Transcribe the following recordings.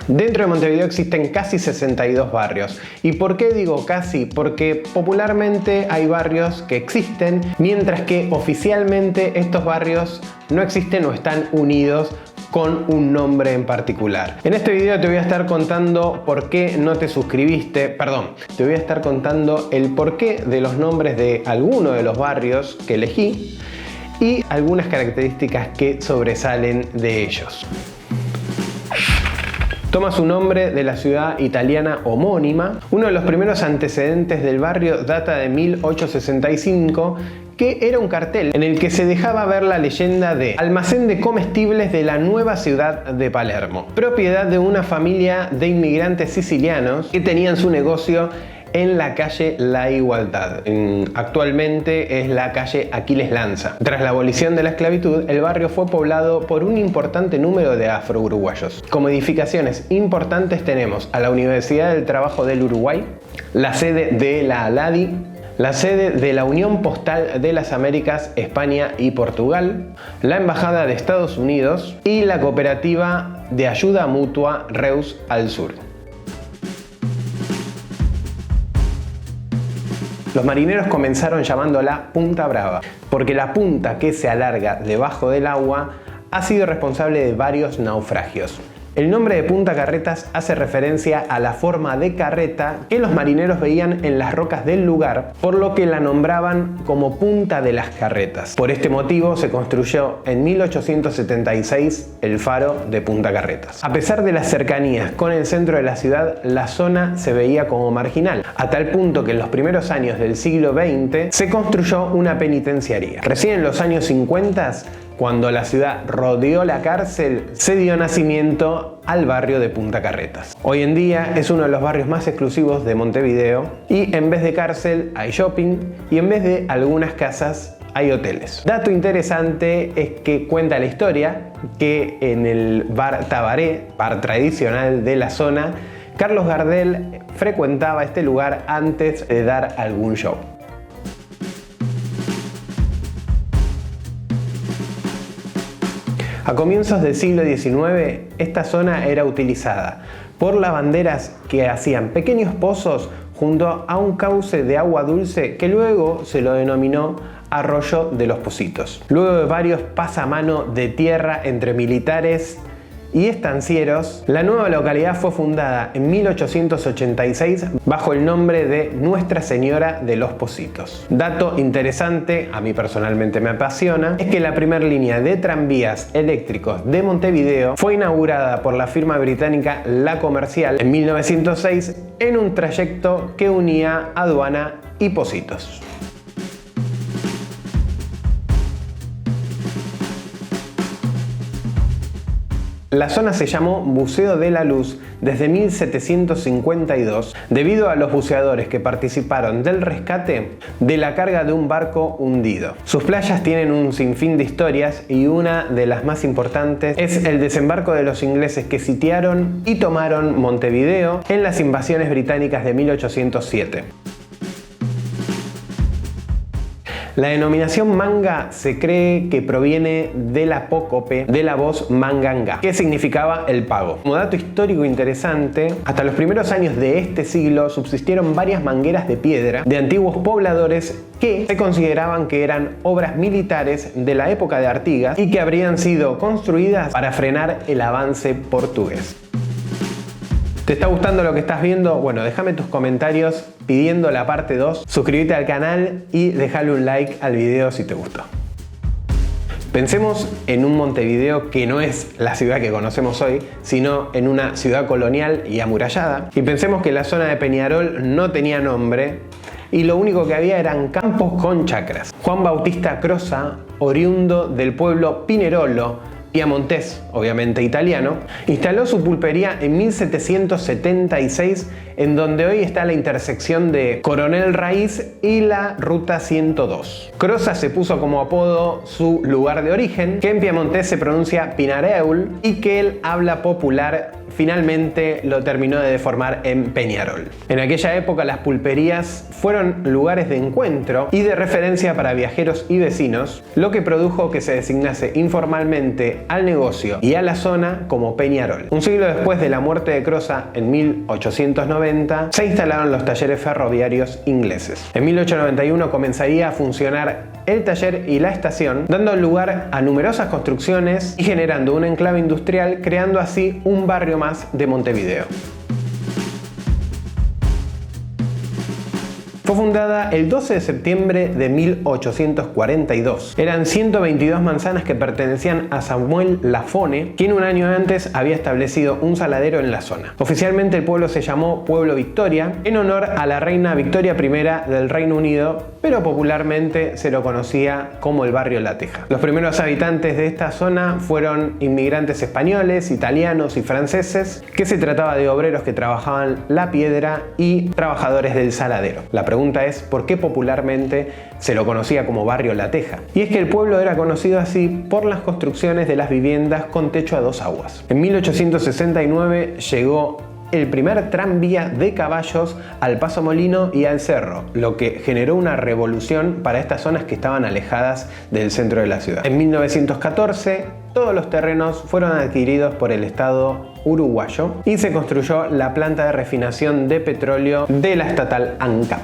Dentro de Montevideo existen casi 62 barrios. ¿Y por qué digo casi? Porque popularmente hay barrios que existen, mientras que oficialmente estos barrios no existen o están unidos con un nombre en particular. En este video te voy a estar contando por qué no te suscribiste, te voy a estar contando el porqué de los nombres de algunos de los barrios que elegí y algunas características que sobresalen de ellos. Toma su nombre de la ciudad italiana homónima. Uno de los primeros antecedentes del barrio data de 1865, que era un cartel en el que se dejaba ver la leyenda de almacén de comestibles de la nueva ciudad de Palermo, propiedad de una familia de inmigrantes sicilianos que tenían su negocio en la calle La Igualdad. Actualmente es la calle Aquiles Lanza. Tras la abolición de la esclavitud, el barrio fue poblado por un importante número de afro-uruguayos. Como edificaciones importantes tenemos a la Universidad del Trabajo del Uruguay, la sede de la ALADI, la sede de la Unión Postal de las Américas, España y Portugal, la Embajada de Estados Unidos y la Cooperativa de Ayuda Mutua Reus al Sur. Los marineros comenzaron llamándola Punta Brava, porque la punta que se alarga debajo del agua ha sido responsable de varios naufragios. El nombre de Punta Carretas hace referencia a la forma de carreta que los marineros veían en las rocas del lugar, por lo que la nombraban como Punta de las Carretas. Por este motivo se construyó en 1876 el faro de Punta Carretas. A pesar de las cercanías con el centro de la ciudad, la zona se veía como marginal, a tal punto que en los primeros años del siglo XX se construyó una penitenciaría. Recién en los años 50, cuando la ciudad rodeó la cárcel, se dio nacimiento al barrio de Punta Carretas. Hoy en día es uno de los barrios más exclusivos de Montevideo y en vez de cárcel hay shopping y en vez de algunas casas hay hoteles. Dato interesante es que cuenta la historia que en el bar Tabaré, bar tradicional de la zona, Carlos Gardel frecuentaba este lugar antes de dar algún show. A comienzos del siglo XIX, esta zona era utilizada por lavanderas que hacían pequeños pozos junto a un cauce de agua dulce que luego se lo denominó Arroyo de los Pocitos. Luego de varios pasamanos de tierra entre militares y estancieros, la nueva localidad fue fundada en 1886 bajo el nombre de Nuestra Señora de los Pocitos. Dato interesante, a mí personalmente me apasiona, es que la primera línea de tranvías eléctricos de Montevideo fue inaugurada por la firma británica La Comercial en 1906 en un trayecto que unía Aduana y Pocitos. La zona se llamó Buceo de la Luz desde 1752 debido a los buceadores que participaron del rescate de la carga de un barco hundido. Sus playas tienen un sinfín de historias y una de las más importantes es el desembarco de los ingleses que sitiaron y tomaron Montevideo en las invasiones británicas de 1807. La denominación manga se cree que proviene del apócope de la voz manganga, que significaba el pago. Como dato histórico interesante, hasta los primeros años de este siglo subsistieron varias mangueras de piedra de antiguos pobladores que se consideraban que eran obras militares de la época de Artigas y que habrían sido construidas para frenar el avance portugués. ¿Te está gustando lo que estás viendo? Bueno, déjame tus comentarios pidiendo la parte 2, suscríbete al canal y déjale un like al video si te gustó. Pensemos en un Montevideo que no es la ciudad que conocemos hoy, sino en una ciudad colonial y amurallada. Y pensemos que la zona de Peñarol no tenía nombre y lo único que había eran campos con chacras. Juan Bautista Croza, oriundo del pueblo Pinerolo, piamontés, obviamente italiano, instaló su pulpería en 1776 en donde hoy está la intersección de Coronel Raíz y la Ruta 102. Croza se puso como apodo su lugar de origen, que en piamontés se pronuncia Pinareul y que el habla popular finalmente lo terminó de deformar en Peñarol. En aquella época las pulperías fueron lugares de encuentro y de referencia para viajeros y vecinos, lo que produjo que se designase informalmente al negocio y a la zona como Peñarol. Un siglo después de la muerte de Croza, en 1890, se instalaron los talleres ferroviarios ingleses. En 1891 comenzaría a funcionar el taller y la estación, dando lugar a numerosas construcciones y generando un enclave industrial, creando así un barrio más de Montevideo. Fue fundada el 12 de septiembre de 1842. Eran 122 manzanas que pertenecían a Samuel Lafone, quien un año antes había establecido un saladero en la zona. Oficialmente el pueblo se llamó Pueblo Victoria, en honor a la reina Victoria I del Reino Unido, pero popularmente se lo conocía como el barrio La Teja. Los primeros habitantes de esta zona fueron inmigrantes españoles, italianos y franceses, que se trataba de obreros que trabajaban la piedra y trabajadores del saladero. La pregunta es ¿por qué popularmente se lo conocía como barrio La Teja? Y es que el pueblo era conocido así por las construcciones de las viviendas con techo a dos aguas. En 1869 llegó el primer tranvía de caballos al Paso Molino y al Cerro, lo que generó una revolución para estas zonas que estaban alejadas del centro de la ciudad. En 1914 todos los terrenos fueron adquiridos por el Estado uruguayo y se construyó la planta de refinación de petróleo de la estatal ANCAP.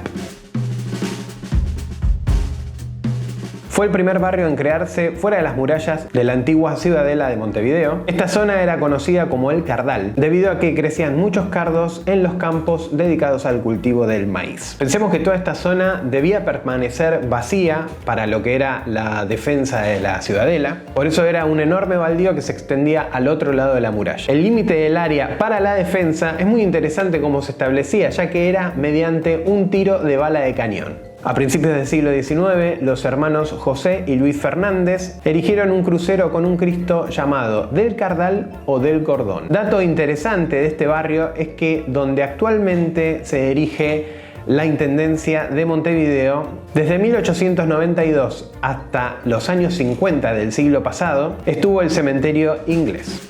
Fue el primer barrio en crearse fuera de las murallas de la antigua ciudadela de Montevideo. Esta zona era conocida como el Cardal, debido a que crecían muchos cardos en los campos dedicados al cultivo del maíz. Pensemos que toda esta zona debía permanecer vacía para lo que era la defensa de la ciudadela. Por eso era un enorme baldío que se extendía al otro lado de la muralla. El límite del área para la defensa es muy interesante cómo se establecía, ya que era mediante un tiro de bala de cañón. A principios del siglo XIX, los hermanos José y Luis Fernández erigieron un crucero con un Cristo llamado del Cardal o del Cordón. Dato interesante de este barrio es que donde actualmente se erige la Intendencia de Montevideo, desde 1892 hasta los años 50 del siglo pasado, estuvo el cementerio inglés.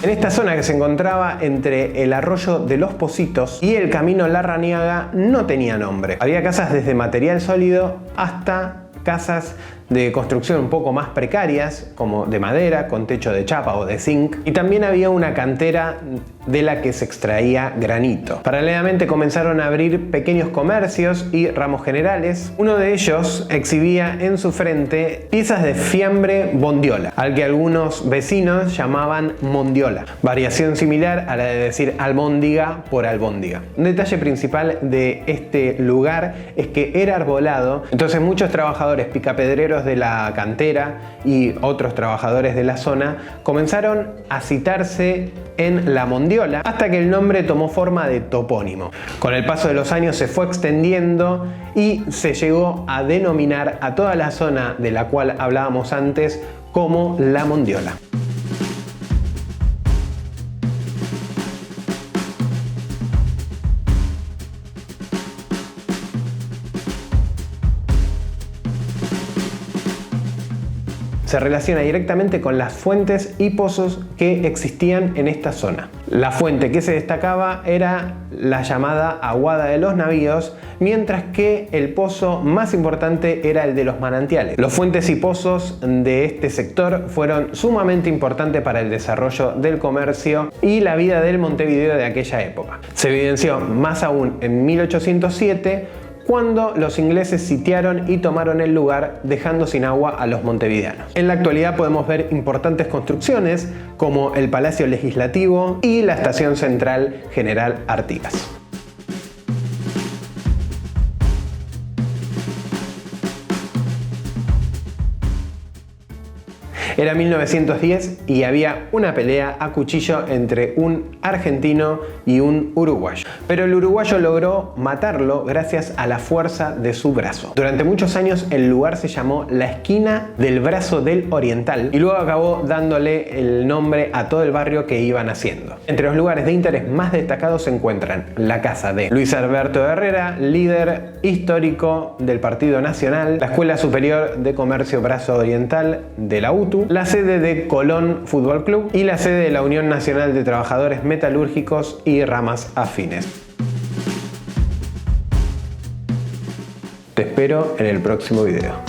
En esta zona, que se encontraba entre el arroyo de los Pocitos y el camino Larrañaga, no tenía nombre. Había casas desde material sólido hasta casas de construcción un poco más precarias, como de madera, con techo de chapa o de zinc, y también había una cantera de la que se extraía granito. Paralelamente comenzaron a abrir pequeños comercios y ramos generales. Uno de ellos exhibía en su frente piezas de fiambre bondiola, al que algunos vecinos llamaban mondiola, variación similar a la de decir albóndiga por albóndiga. Un detalle principal de este lugar es que era arbolado, entonces muchos trabajadores picapedreros de la cantera y otros trabajadores de la zona comenzaron a citarse en la mondiola hasta que el nombre tomó forma de topónimo. Con el paso de los años se fue extendiendo y se llegó a denominar a toda la zona de la cual hablábamos antes como la Mondiola. Se relaciona directamente con las fuentes y pozos que existían en esta zona. La fuente que se destacaba era la llamada aguada de los navíos, mientras que el pozo más importante era el de los manantiales. Los fuentes y pozos de este sector fueron sumamente importantes para el desarrollo del comercio y la vida del Montevideo de aquella época. Se evidenció más aún en 1807, cuando los ingleses sitiaron y tomaron el lugar, dejando sin agua a los montevideanos. En la actualidad podemos ver importantes construcciones como el Palacio Legislativo y la Estación Central General Artigas. Era 1910 y había una pelea a cuchillo entre un argentino y un uruguayo. Pero el uruguayo logró matarlo gracias a la fuerza de su brazo. Durante muchos años el lugar se llamó la esquina del brazo del Oriental y luego acabó dándole el nombre a todo el barrio que iban haciendo. Entre los lugares de interés más destacados se encuentran la casa de Luis Alberto Herrera, líder histórico del Partido Nacional, la Escuela Superior de Comercio Brazo Oriental de la UTU, la sede de Colón Fútbol Club y la sede de la Unión Nacional de Trabajadores Metalúrgicos y ramas afines. Te espero en el próximo video.